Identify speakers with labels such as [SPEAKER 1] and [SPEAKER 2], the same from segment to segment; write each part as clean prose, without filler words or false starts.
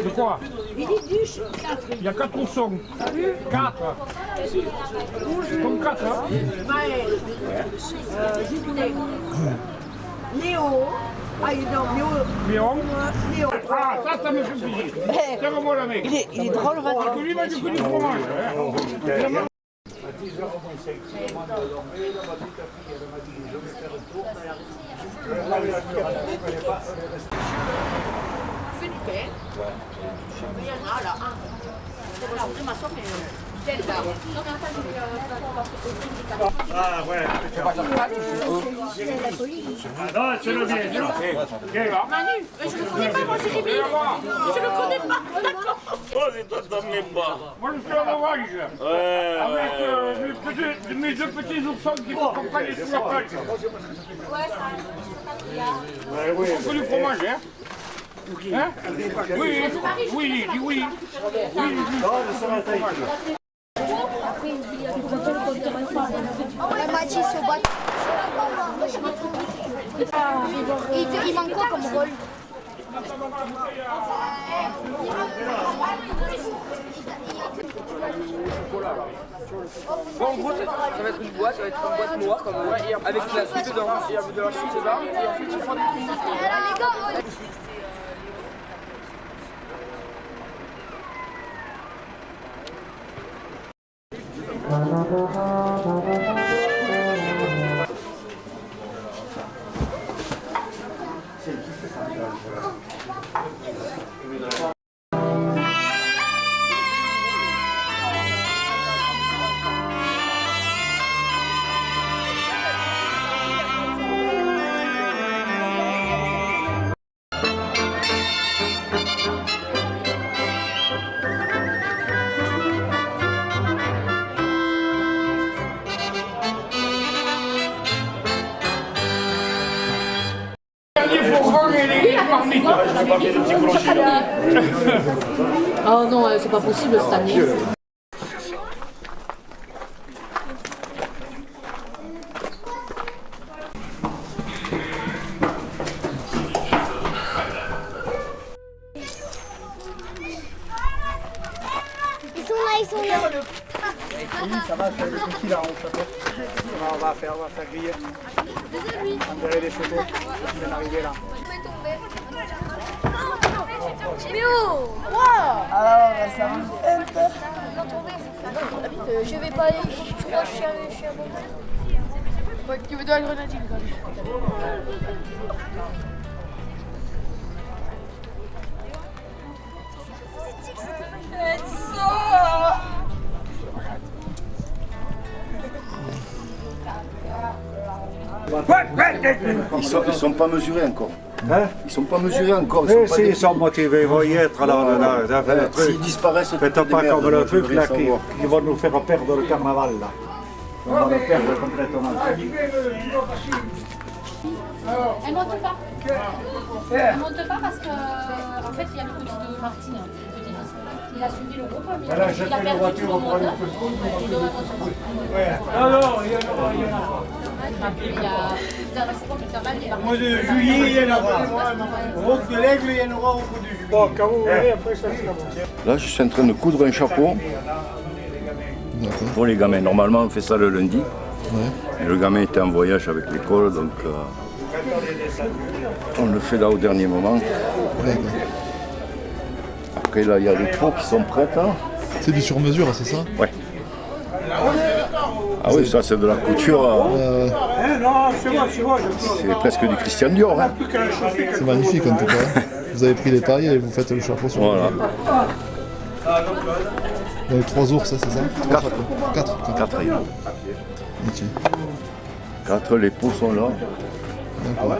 [SPEAKER 1] De quoi?
[SPEAKER 2] Il dit duche, 4.
[SPEAKER 1] Il y a 4 oursons. 4. Comme 4, hein?
[SPEAKER 2] Maël, Jupiter, Léo,
[SPEAKER 1] Léon.
[SPEAKER 2] Léo.
[SPEAKER 1] Ah, ça me fait plaisir. Tiens-moi la mec.
[SPEAKER 2] Il est drôle, Mathieu.
[SPEAKER 1] Parce que lui, il m'a dit que du fromage.
[SPEAKER 2] Philippe, il y en a là. C'est la prima somme, mais quelle barre.
[SPEAKER 3] Ah ouais. Non, c'est le bien.
[SPEAKER 2] Manu, mais je le connais pas, moi, Jérémy. Je le connais pas, d'accord.
[SPEAKER 3] Oh, c'est toi, t'en mets pas.
[SPEAKER 1] Moi, je suis en orange. Avec mes deux petits oursons qui m'accompagnent sur la plage. On fait du fromage, hein? Hein? Oui, oui, oui, oui.
[SPEAKER 4] La Mathis au bac. Il manque quoi comme rôle?
[SPEAKER 5] Bon, en gros, ça va être une boîte, ça va être une boîte noire comme avec de la soupe dedans. Et avec de la soupe dedans, et ensuite ils font des trucs.
[SPEAKER 6] Oh non, c'est pas possible cette année.
[SPEAKER 4] Ils sont là.
[SPEAKER 7] Oui, ça va, je suis qui là en chapeau. On va faire griller. On verrait les photos qui viennent d'arriver là.
[SPEAKER 4] Ça va. Je vais pas aller. Je crois que je suis à bon.
[SPEAKER 6] Tu veux de la grenadine quand même.
[SPEAKER 8] Ils sont pas mesurés encore.
[SPEAKER 7] Hein?
[SPEAKER 8] Ils sont pas mesurés encore.
[SPEAKER 7] Mais si, ils sont motivés, ils vont y être là.
[SPEAKER 8] S'ils disparaissent,
[SPEAKER 7] Faites pas comme le truc là qui vont nous faire perdre le carnaval là. On va le perdre complètement.
[SPEAKER 6] Elle monte pas. Elle monte pas parce que en fait il y a le petit de Martine. Il a suivi le groupe, mais il a perdu tout le monde.
[SPEAKER 7] Au mois de juillet, il y en aura. Au mois de l'aigle, il y en aura au bout de juillet. Bon, quand vous voulez, après ça sera bon.
[SPEAKER 8] Là, je suis en train de coudre un chapeau pour les gamins. Normalement, on fait ça le lundi. Et le gamin était en voyage avec l'école, donc on le fait là au dernier moment. Après, là, il y a les peaux qui sont prêtes. Hein.
[SPEAKER 9] C'est du sur-mesure, c'est ça?
[SPEAKER 8] Ouais. Ah oui, ça c'est de la couture. C'est presque du Christian Dior. Hein.
[SPEAKER 9] C'est magnifique en tout cas. Vous avez pris les tailles et vous faites le chapeau sur
[SPEAKER 8] Voilà.
[SPEAKER 9] Vous avez 3 ours, c'est ça?
[SPEAKER 8] 4.
[SPEAKER 9] 4.
[SPEAKER 8] 4 rayons.
[SPEAKER 9] Ok.
[SPEAKER 8] 4, les peaux sont là.
[SPEAKER 9] D'accord.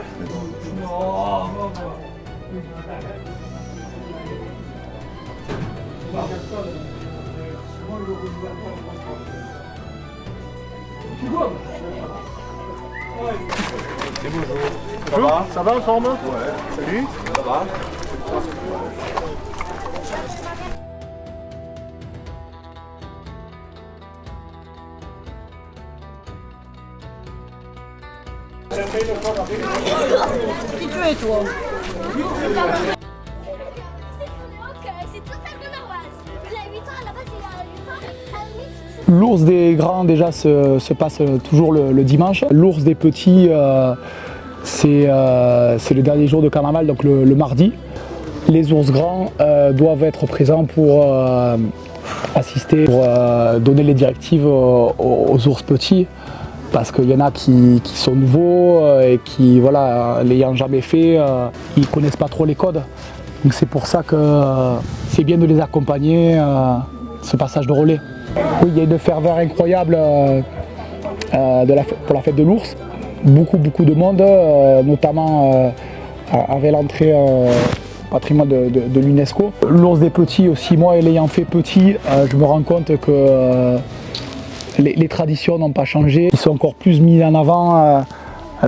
[SPEAKER 7] Bonjour. Ça va en forme? Ouais. Salut. Ça va.
[SPEAKER 6] Qui tu es toi?
[SPEAKER 4] c'est totalement normal. Il a 8 ans, à la base, il a 8 ans.
[SPEAKER 7] L'ours des grands déjà se passe toujours le dimanche. L'ours des petits, c'est le dernier jour de carnaval, donc le mardi. Les ours grands doivent être présents pour assister, pour donner les directives aux ours petits. Parce qu'il y en a qui sont nouveaux et qui, voilà, l'ayant jamais fait, ils connaissent pas trop les codes. Donc c'est pour ça que c'est bien de les accompagner, ce passage de relais. Oui, il y a une ferveur incroyable pour la fête de l'ours. Beaucoup de monde, notamment avec l'entrée patrimoine de l'UNESCO. L'ours des petits aussi, moi l'ayant fait petit, je me rends compte que les traditions n'ont pas changé. Ils sont encore plus mis en avant,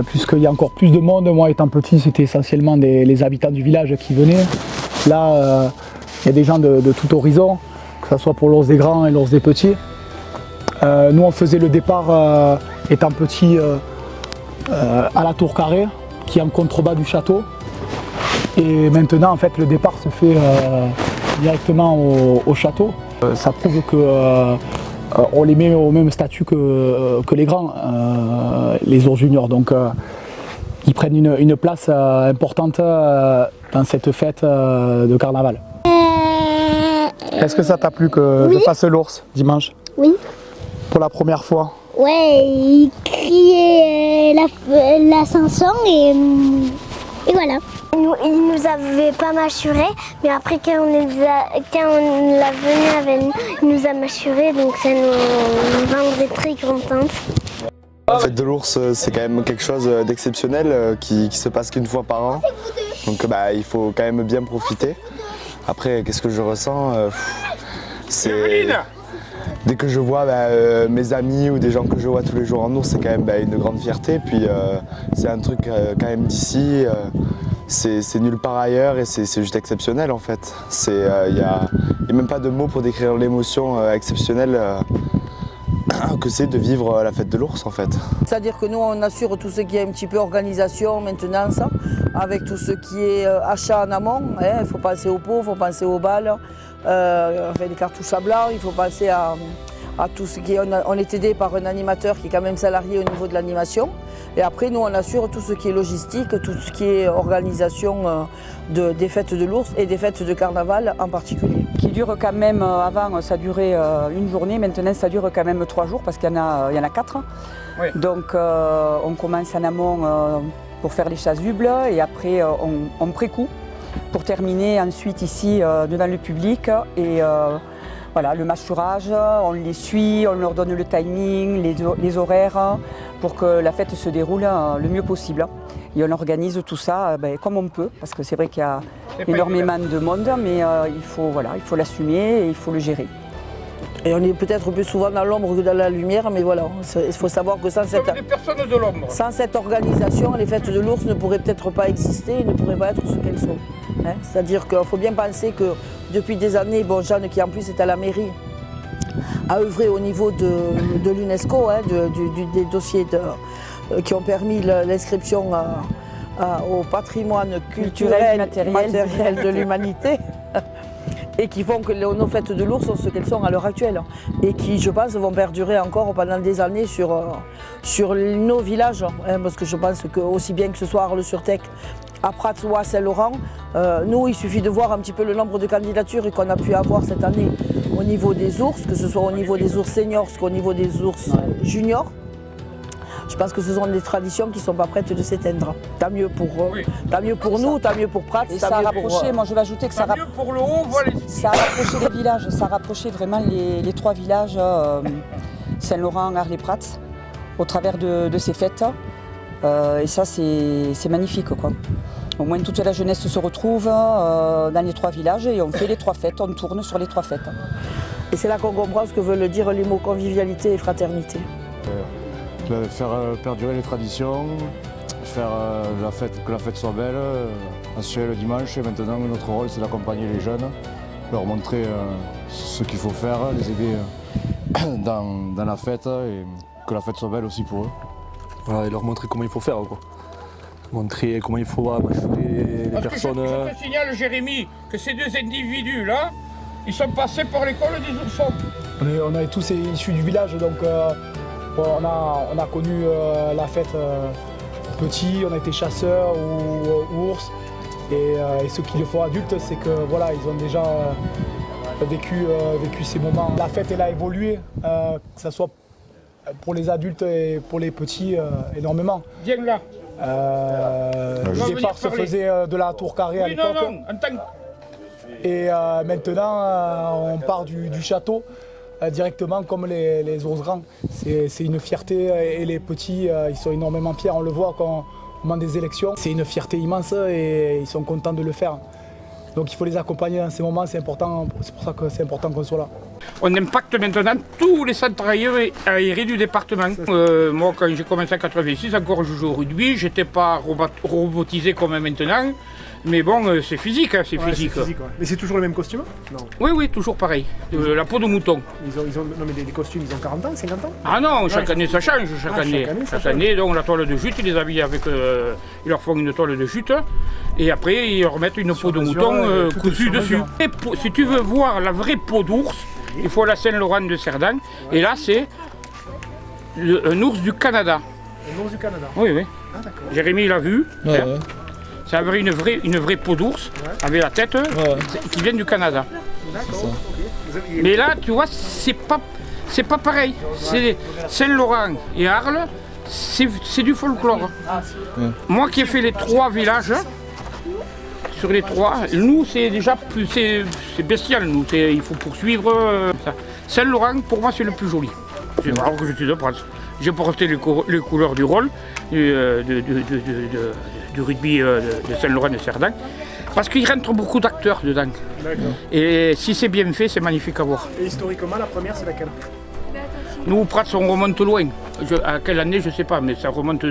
[SPEAKER 7] puisqu'il y a encore plus de monde. Moi étant petit, c'était essentiellement les habitants du village qui venaient. Là, il y a des gens de tout horizon, que ce soit pour l'ours des grands et l'ours des petits. Nous on faisait le départ étant petit à la tour carrée, qui est en contrebas du château. Et maintenant en fait le départ se fait directement au château. Ça prouve que on les met au même statut que les grands, les ours juniors. Donc ils prennent une place importante dans cette fête de carnaval. Est-ce que ça t'a plu que je fasse l'ours dimanche?
[SPEAKER 4] Oui.
[SPEAKER 7] Pour la première fois?
[SPEAKER 4] Ouais, il criait la chanson et voilà. Il nous avait pas mâchuré, mais après quand on l'a venu avec nous, il nous a mâchuré, donc ça nous rendrait très contente.
[SPEAKER 10] La fête de l'ours, c'est quand même quelque chose d'exceptionnel qui se passe qu'une fois par an. Donc il faut quand même bien profiter. Après, qu'est-ce que je ressens? C'est dès que je vois mes amis ou des gens que je vois tous les jours en ours, c'est quand même une grande fierté. Puis c'est un truc quand même d'ici. C'est nulle part ailleurs et c'est juste exceptionnel en fait. Il n'y a même pas de mots pour décrire l'émotion exceptionnelle que c'est de vivre la fête de l'ours en fait.
[SPEAKER 11] C'est-à-dire que nous on assure tout ce qui est un petit peu organisation, maintenance, avec tout ce qui est achat en amont. Il faut penser aux pots, il faut penser aux balles, des cartouches à blanc, il faut penser à tout ce qui est... On est aidé par un animateur qui est quand même salarié au niveau de l'animation. Et après, nous, on assure tout ce qui est logistique, tout ce qui est organisation des fêtes de l'ours et des fêtes de carnaval en particulier.
[SPEAKER 12] Qui dure quand même, avant ça durait une journée, maintenant ça dure quand même 3 jours parce qu'il y en a 4. Oui. Donc on commence en amont pour faire les chasubles et après on pré-coup pour terminer ensuite ici devant le public. Et voilà, le mâchurage, on les suit, on leur donne le timing, les horaires pour que la fête se déroule le mieux possible. Et on organise tout ça comme on peut, parce que c'est vrai qu'il y a énormément de monde, mais il faut l'assumer et il faut le gérer.
[SPEAKER 11] Et on est peut-être plus souvent dans l'ombre que dans la lumière, mais voilà, il faut savoir que sans cette organisation, les fêtes de l'ours ne pourraient peut-être pas exister et ne pourraient pas être ce qu'elles sont. C'est-à-dire qu'il faut bien penser que depuis des années, Jeanne qui en plus est à la mairie, a œuvré au niveau de l'UNESCO, des dossiers qui ont permis l'inscription au patrimoine culturel matériel de l'humanité et qui font que nos fêtes de l'ours sont ce qu'elles sont à l'heure actuelle et qui, je pense, vont perdurer encore pendant des années sur nos villages, parce que je pense que aussi bien que ce soit Arles-sur-Tech, à Prats ou à Saint-Laurent, nous, il suffit de voir un petit peu le nombre de candidatures qu'on a pu avoir cette année au niveau des ours, que ce soit au niveau des ours seniors qu'au niveau des ours juniors. Je pense que ce sont des traditions qui ne sont pas prêtes de s'éteindre. Tant mieux pour, tant mieux pour nous, tant mieux pour Prats.
[SPEAKER 12] Et ça a rapproché, moi je vais ajouter que ça a rapproché les villages, ça a rapproché vraiment les 3 villages, Saint-Laurent, Arles et Prats, au travers de ces fêtes. Et ça c'est magnifique, quoi. Au moins toute la jeunesse se retrouve dans les 3 villages et on fait les 3 fêtes, on tourne sur les 3 fêtes.
[SPEAKER 11] Et c'est là qu'on comprend ce que veulent dire les mots convivialité et fraternité.
[SPEAKER 13] Faire perdurer les traditions, faire que la fête soit belle, assurer le dimanche. Et maintenant, notre rôle, c'est d'accompagner les jeunes, leur montrer ce qu'il faut faire, les aider dans la fête et que la fête soit belle aussi pour eux.
[SPEAKER 14] Voilà, et leur montrer comment il faut faire, quoi. Montrer comment il faut mâchurer
[SPEAKER 13] personnes.
[SPEAKER 1] Je te signale, Jérémy, que ces deux individus-là, ils sont passés par l'école des oursons.
[SPEAKER 7] On est tous issus du village, donc on a connu la fête petit, on a été chasseurs ou ours. Et ceux qui le font adultes, c'est que voilà, ils ont déjà vécu ces moments. La fête, elle a évolué, que ce soit pour les adultes et pour les petits, énormément.
[SPEAKER 1] Viens là.
[SPEAKER 7] Le départ se faisait de la tour carrée à l'époque. Et maintenant, on part du château directement comme les ours grands. C'est une fierté et les petits, ils sont énormément fiers. On le voit quand au moment des élections. C'est une fierté immense et ils sont contents de le faire. Donc il faut les accompagner dans ces moments, c'est important, c'est pour ça que c'est important qu'on soit là.
[SPEAKER 1] On impacte maintenant tous les centres aérés du département. Moi, quand j'ai commencé en 86, encore je joue au rugby, j'étais pas robotisé comme maintenant. Mais bon, c'est physique, hein, c'est physique.
[SPEAKER 14] Ouais. Mais c'est toujours le même costume? Non.
[SPEAKER 1] Oui, toujours pareil. La peau de mouton.
[SPEAKER 14] Non, mais les costumes, ils ont 40 ans, 50 ans?
[SPEAKER 1] Ah non, chaque année ça change, chaque année, donc la toile de jute, ils les habillent avec... ils leur font une toile de jute, et après ils leur mettent une peau de mouton cousue dessus. Et si tu veux voir la vraie peau d'ours, il faut la Saint-Laurent de Cerdan, et là c'est un ours du Canada.
[SPEAKER 14] Un ours du Canada?
[SPEAKER 1] Oui.
[SPEAKER 14] Ah d'accord.
[SPEAKER 1] Jérémy l'a vu.
[SPEAKER 9] Ouais.
[SPEAKER 1] Ça avait une vraie peau d'ours, avec la tête, qui vient du Canada.
[SPEAKER 14] D'accord.
[SPEAKER 1] Mais là, tu vois, c'est pas pareil. C'est Saint-Laurent et Arles, c'est du folklore. Moi qui ai fait les 3 villages, sur les 3, nous c'est déjà plus, c'est bestial, nous. Il faut poursuivre. Saint-Laurent, pour moi, c'est le plus joli. Alors que je suis de France. J'ai porté les couleurs du rôle du rugby de Saint-Laurent de Cerdan, parce qu'il rentre beaucoup d'acteurs dedans. Et si c'est bien fait, c'est magnifique à voir.
[SPEAKER 14] Et historiquement, la première, c'est laquelle?
[SPEAKER 1] Nous, Prats, on remonte loin. À quelle année, je ne sais pas, mais ça remonte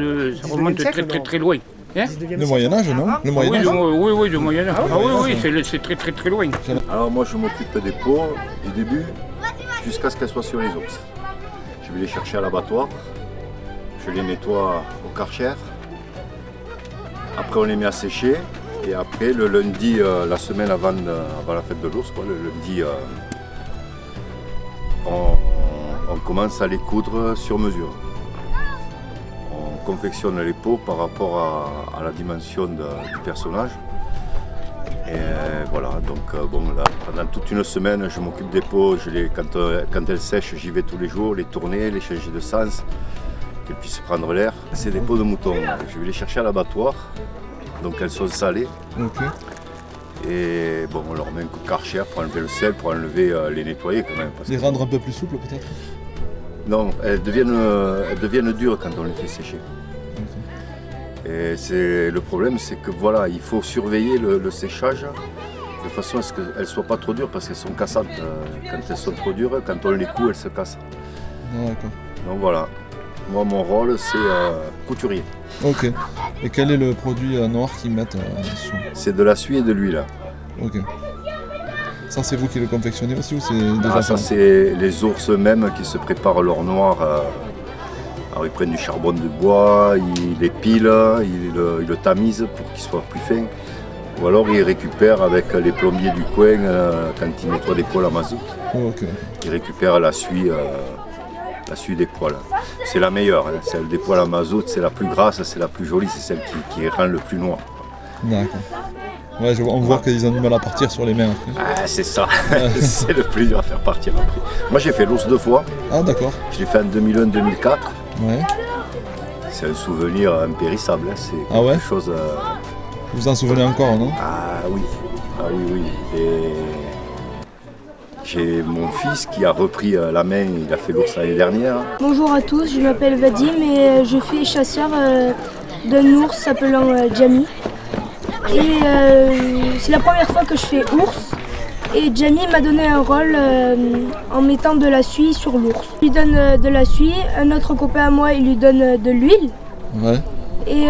[SPEAKER 1] très loin. Hein?
[SPEAKER 9] Le Moyen-Âge, non? Le Moyen-Âge?
[SPEAKER 1] Oui, le Moyen-Âge. Oui, c'est très loin.
[SPEAKER 8] Alors moi, je m'occupe des peaux du début jusqu'à ce qu'elles soient sur les ours. Je vais les chercher à l'abattoir, je les nettoie au Karcher. Après on les met à sécher et après le lundi, la semaine avant la fête de l'ours, le lundi, on commence à les coudre sur mesure. On confectionne les peaux par rapport à la dimension du personnage. Et voilà, donc bon, là, pendant toute une semaine, je m'occupe des peaux, quand elles sèchent, j'y vais tous les jours, les tourner, les changer de sens, qu'elles puissent prendre l'air. C'est des peaux de mouton, je vais les chercher à l'abattoir, donc elles sont salées. Et bon, on leur met un coup de Karcher pour enlever le sel, pour enlever les nettoyer quand même.
[SPEAKER 9] Les rendre un peu plus souples peut-être?
[SPEAKER 8] Non, elles deviennent dures quand on les fait sécher. Et le problème, c'est que voilà, il faut surveiller le séchage de façon à ce qu'elles ne soient pas trop dures parce qu'elles sont cassantes. Quand elles sont trop dures, quand on les coud, elles se cassent.
[SPEAKER 9] D'accord.
[SPEAKER 8] Donc voilà, moi mon rôle c'est couturier.
[SPEAKER 9] Ok. Et quel est le produit noir qu'ils mettent dessus?
[SPEAKER 8] C'est de la suie et de l'huile.
[SPEAKER 9] Ok. Ça c'est vous qui le confectionnez aussi ou c'est déjà
[SPEAKER 8] ça c'est les ours eux-mêmes qui se préparent leur noir. Alors ils prennent du charbon de bois, ils l'épilent, ils le tamisent pour qu'il soit plus fin. Ou alors ils récupèrent avec les plombiers du coin quand ils nettoient des poêles à mazout. Ils récupèrent la suie des poêles. C'est la meilleure, hein. Celle des poêles à mazout, c'est la plus grasse, c'est la plus jolie, c'est celle qui rend le plus noir.
[SPEAKER 9] D'accord. Ouais, on voit qu'ils ont du mal à partir sur les mains après.
[SPEAKER 8] Ah, c'est ça, c'est le plus dur à faire partir après. Moi j'ai fait l'ours 2 fois.
[SPEAKER 9] Ah d'accord.
[SPEAKER 8] Je l'ai fait en 2001-2004.
[SPEAKER 9] Ouais.
[SPEAKER 8] C'est un souvenir impérissable, hein. C'est quelque chose...
[SPEAKER 9] Vous vous en souvenez encore, non?
[SPEAKER 8] Ah oui, Et j'ai mon fils qui a repris la main, il a fait l'ours l'année dernière.
[SPEAKER 15] Bonjour à tous, je m'appelle Vadim et je fais chasseur d'un ours s'appelant Jamie. Et c'est la première fois que je fais ours. Et Jamie m'a donné un rôle en mettant de la suie sur l'ours. Je lui donne de la suie, un autre copain à moi il lui donne de l'huile.
[SPEAKER 9] Ouais.
[SPEAKER 15] Et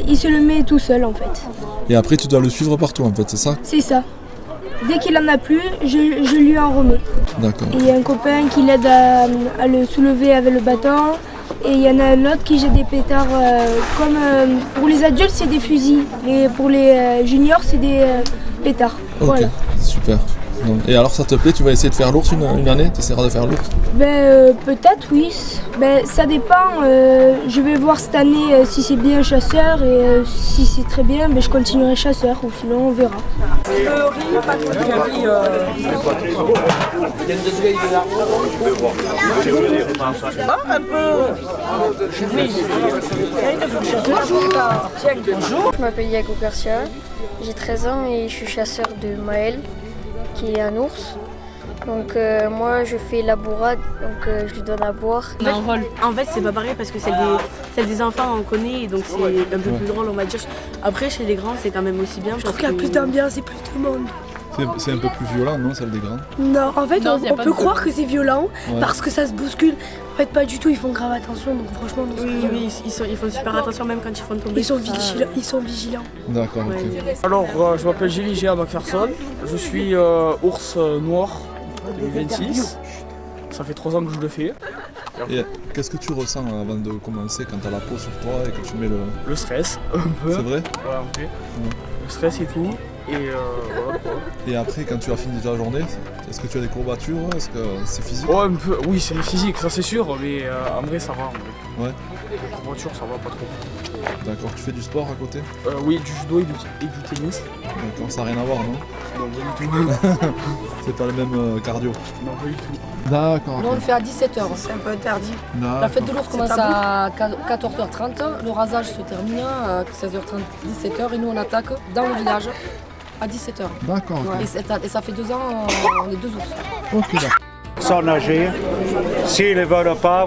[SPEAKER 15] il se le met tout seul en fait.
[SPEAKER 9] Et après tu dois le suivre partout en fait, c'est ça?
[SPEAKER 15] C'est ça. Dès qu'il en a plus, je lui en remets.
[SPEAKER 9] D'accord.
[SPEAKER 15] Et il y a un copain qui l'aide à le soulever avec le bâton. Et il y en a un autre qui jette des pétards comme pour les adultes c'est des fusils, mais pour les juniors c'est des pétards.
[SPEAKER 9] Ok,
[SPEAKER 15] Voilà.
[SPEAKER 9] super. Et alors ça te plaît, tu vas essayer de faire l'ours une année? Tu essaieras de faire l'ours?
[SPEAKER 15] Peut-être oui. Ça dépend. Je vais voir cette année si c'est bien chasseur et si c'est très bien, je continuerai chasseur ou sinon on verra.
[SPEAKER 16] Bonjour, je m'appelle Yago Garcia, j'ai 13 ans et je suis chasseur de Maël, qui est un ours. Donc moi je fais la bourrade, donc je lui donne à boire.
[SPEAKER 17] En fait c'est pas pareil parce que celle des enfants on connaît, donc c'est un peu plus drôle on va dire. Après chez les grands c'est quand même aussi bien.
[SPEAKER 15] Je trouve qu'il y a plus d'ambiance et plus de monde.
[SPEAKER 9] C'est un peu plus violent, non, celle des grands?
[SPEAKER 15] Non, en fait on peut croire que c'est violent
[SPEAKER 9] Ouais.
[SPEAKER 15] parce que ça se bouscule. En fait pas du tout, ils font grave attention, donc franchement non,
[SPEAKER 17] Oui, ils font super attention même quand ils font tomber.
[SPEAKER 15] Ils sont vigilants.
[SPEAKER 9] D'accord, ok.
[SPEAKER 5] Alors, je m'appelle Gély Géa McPherson, je suis ours noir 2026. Ça fait 3 ans que je le fais.
[SPEAKER 9] Et qu'est-ce que tu ressens avant de commencer quand t'as la peau sur toi et que tu mets
[SPEAKER 5] le stress, un peu.
[SPEAKER 9] C'est vrai?
[SPEAKER 5] Ouais, un peu. Le stress et tout. Et voilà quoi.
[SPEAKER 9] Et après, quand tu as fini ta journée, est-ce que tu as des courbatures? Est-ce que c'est physique?
[SPEAKER 5] Ouais, un peu. Oui, c'est physique, ça c'est sûr, mais en vrai ça va.
[SPEAKER 9] Ouais.
[SPEAKER 5] Les courbatures, ça va pas trop.
[SPEAKER 9] D'accord, tu fais du sport à côté?
[SPEAKER 5] Oui, du judo et du tennis.
[SPEAKER 9] D'accord, ça n'a rien à voir, non?
[SPEAKER 5] Non, pas du tout.
[SPEAKER 9] C'est pas le même cardio?
[SPEAKER 5] Non, pas du tout.
[SPEAKER 9] D'accord.
[SPEAKER 18] Nous on le fait à 17h.
[SPEAKER 11] C'est un peu interdit.
[SPEAKER 18] La fête de l'ours commence à 14h30, le rasage se termine à 16h30, 17h et nous on attaque dans le village à 17h.
[SPEAKER 9] D'accord. Ok.
[SPEAKER 18] Et ça fait 2 ans, on est 2 ours.
[SPEAKER 9] Ok, d'accord.
[SPEAKER 3] Sans nager, s'ils ne veulent pas,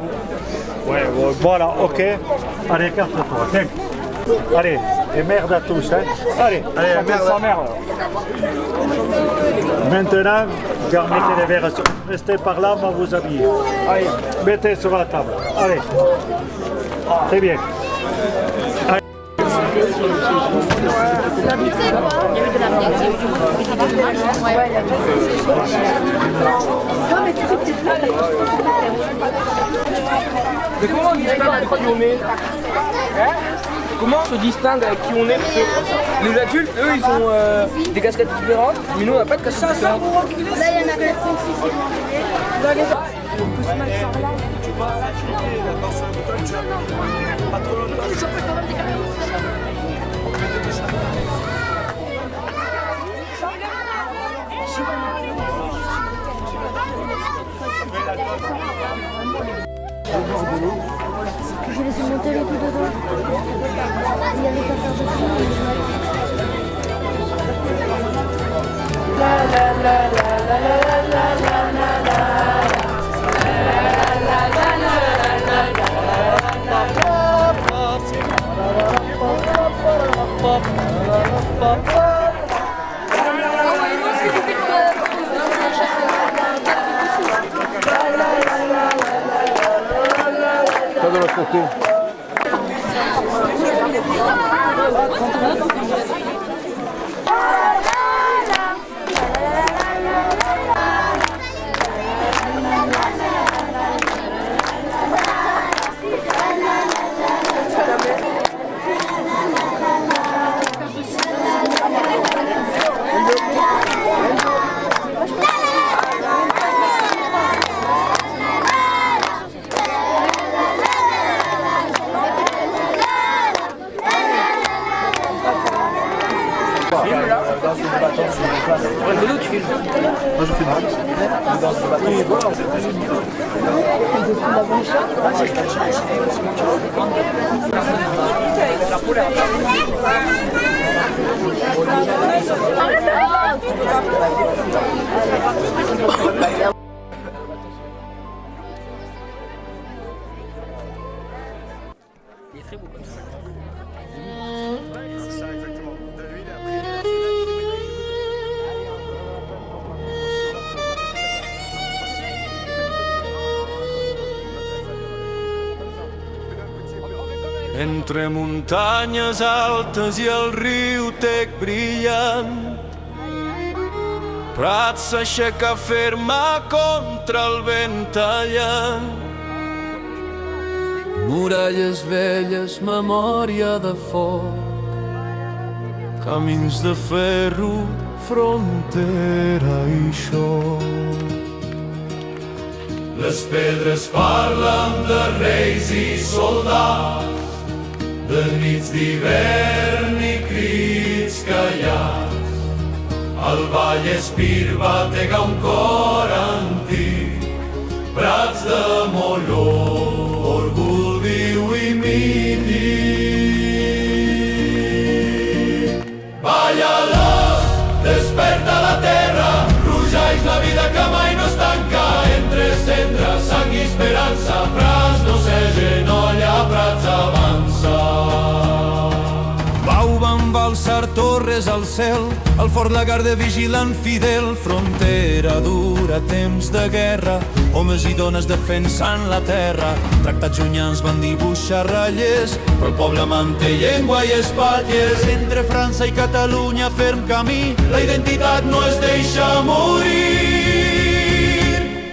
[SPEAKER 3] ouais, voilà, ok. Allez, écarte-toi, tiens. Allez, et merde à tous, hein. Allez, merde. Sans merde. Maintenant, mettez les verres, restez par là, on va vous habiller. Allez, mettez sur la table. Allez, très bien. Allez.
[SPEAKER 5] Mais comment on distingue avec qui on est? Comment on se distingue avec qui on est? Parce que les adultes, eux, ils ont des casquettes différentes, mais nous, on n'a pas de casquettes différentes.
[SPEAKER 4] Là, il y en a peut-être 5
[SPEAKER 5] On peut se mettre par là.
[SPEAKER 4] J'ai laissé mon télé tout dedans. Il y avait qu'à faire
[SPEAKER 9] de l'autre côté. Moi je fais une danse de bâton.
[SPEAKER 5] Il est très beau comme ça.
[SPEAKER 3] C'est ça exactement. De l'huile
[SPEAKER 19] Entre muntanyes altes i el riu Tec brillant, Prat s'aixeca ferma contra el vent tallant. muralles velles, memòria de foc, camins de ferro, frontera i xoc. Les pedres parlen de reis i soldats, de nits d'hivern i crits callats. El Vallespir batega un cor antic, prats de Molló, orgull viu i mític. Balla-la, desperta la terra, rugeix la vida que mai no es tanca. Entre cendra, sang i esperança, prats no s'agenolla, prats avança. Pau van valsar torres al cel, al fort la guarda vigilant fidel, frontera dura, temps de guerra, homes i dones defensant la terra. Tractats llunyans van dibuixar ratlles, però el poble manté llengua i espatlles. Entre França i Catalunya ferm camí, la identitat no es deixa morir.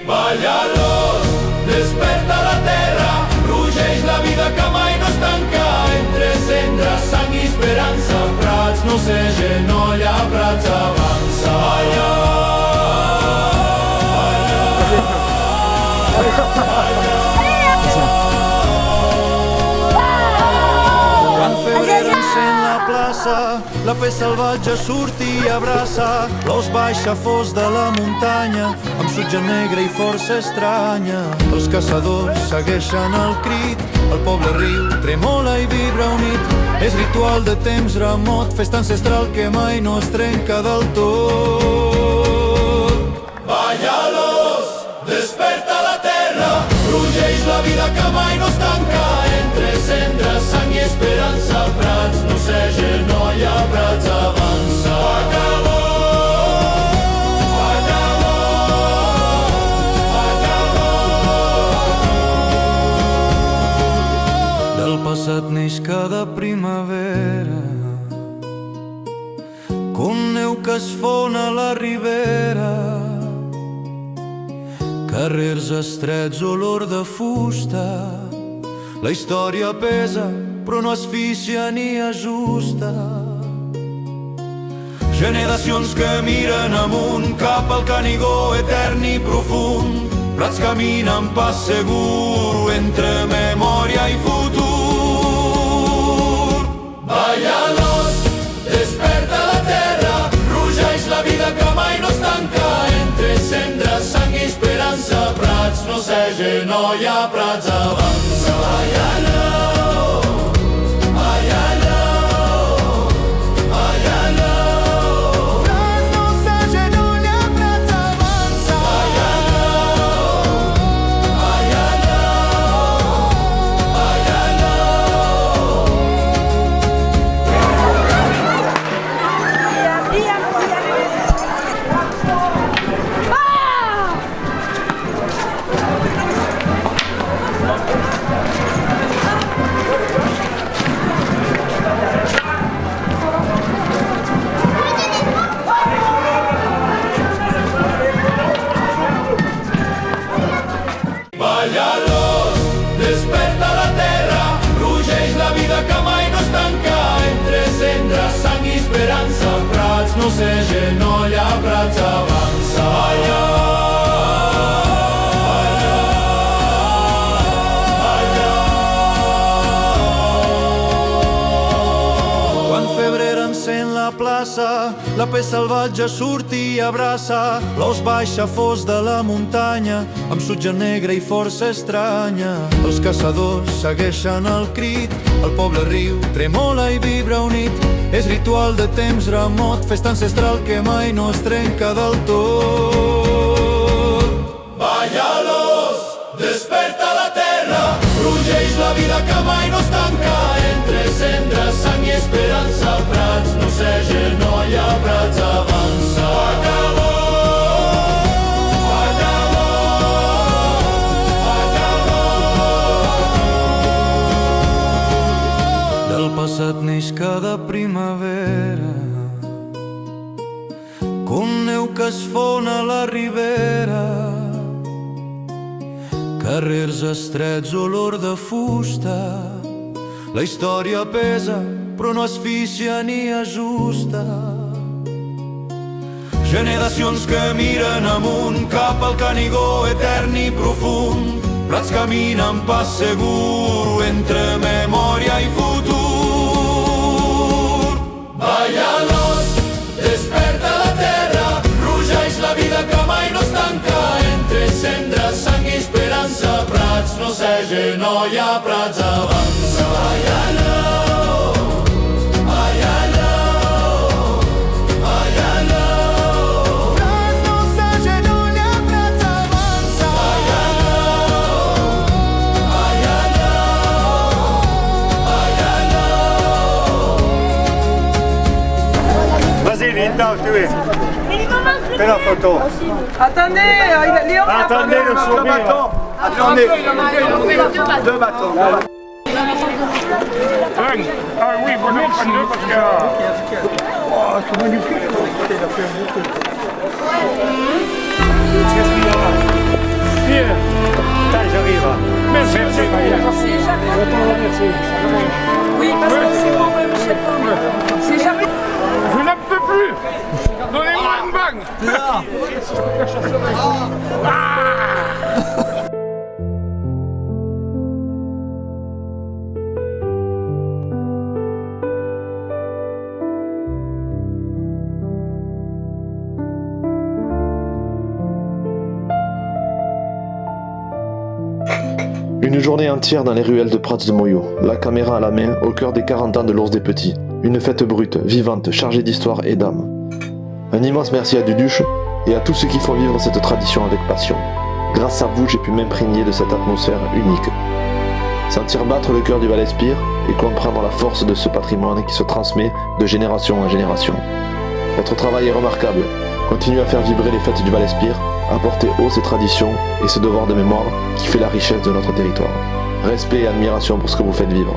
[SPEAKER 19] Balla-los, desperta la terra, rugeix la vida que mai no es tanca. Entre cendra, sang i esperança, prats no s'agenolla, prats avança. Quan febrer encén la plaça, la pell salvatge surt i abraça l'os baixafós de la muntanya, amb sutge negre i força estranya. Els caçadors segueixen el crit, el poble riu, tremola i vibra unit. És ritual de temps remot, festa ancestral que mai no es trenca del tot. Balla-los, desperta la terra, rugeix la vida que mai no es tanca. Entre cendra, sang i esperança, prats no s'agenolla, prats avança. Del passat neix cada primavera, com neu que es fon a la ribera. Carrers estrets, olor de fusta, la història pesa però no asfixia ni ajusta. Generacions que miren amunt cap al Canigó etern i profund. Prats caminen pas segur entre memòria i futur. Balla-los, desperta la terra, rugeix la vida que mai no es tanca. Entre cendra, sang i esperança, prats no s'agenolla, prats avança. Balla-los, balla-los, balla-los, prats no s'agenolla, prats avança. Balla-los, balla-los, balla-los, desperta la terra, rugeix la vida que mai no es tanca. Entre cendra, sang i esperança, prats no s'agenolla, prats avança. Quan febrer encén la plaça, la pell salvatge surt i abraça l'os baixafós de la muntanya, amb sutge negre i força estranya. Els caçadors segueixen el crit, el poble riu, tremola i vibra unit. És ritual de temps remot, festa ancestral que mai no es trenca del tot. Balla-los, desperta la terra, rugeix la vida que mai no es tanca. Entre cendra, sang i esperança, prats no s'agenolla, prats avança. Del passat neix cada primavera, com neu que es fon a la ribera. Carrers estrets, olor de fusta. La història pesa, però no asfixia ni ajusta. Generacions que miren amunt cap al Canigó etern i profund. Prats caminen pas segur entre memòria i futur. Ballalos, desperta la terra, rugeix la vida que mai no es tanca. Entre cendres, sang i esperança, Prats no cege, no hi ha Prats avança. Ballalos, ballalos, ballalos. Prats no cege, no hi ha Prats avança. Ballalos, ballalos, ballalos.
[SPEAKER 3] Vas-y, Linda, tu es. Fais la photo.
[SPEAKER 11] Attendez, Léon,
[SPEAKER 3] attendez le sourire.
[SPEAKER 11] Attendez.
[SPEAKER 3] Deux bâtons.
[SPEAKER 1] Ah oui, bon, on prend deux parce que...
[SPEAKER 3] Oh, c'est magnifique. Bien. J'arrive.
[SPEAKER 1] Merci, Maria.
[SPEAKER 11] Merci. Oui, parce que c'est bon, Michel. C'est jamais.
[SPEAKER 1] Je n'en peux plus. Donnez-moi un bang.
[SPEAKER 20] Une journée entière dans les ruelles de Prats de Moyau, la caméra à la main, au cœur des 40 ans de l'Ours des Petits. Une fête brute, vivante, chargée d'histoire et d'âme. Un immense merci à Duduche et à tous ceux qui font vivre cette tradition avec passion. Grâce à vous, j'ai pu m'imprégner de cette atmosphère unique. Sentir battre le cœur du Val-Espire et comprendre la force de ce patrimoine qui se transmet de génération en génération. Votre travail est remarquable. Continuez à faire vibrer les fêtes du Val-Espire, apportez haut ces traditions et ce devoir de mémoire qui fait la richesse de notre territoire. Respect et admiration pour ce que vous faites vivre.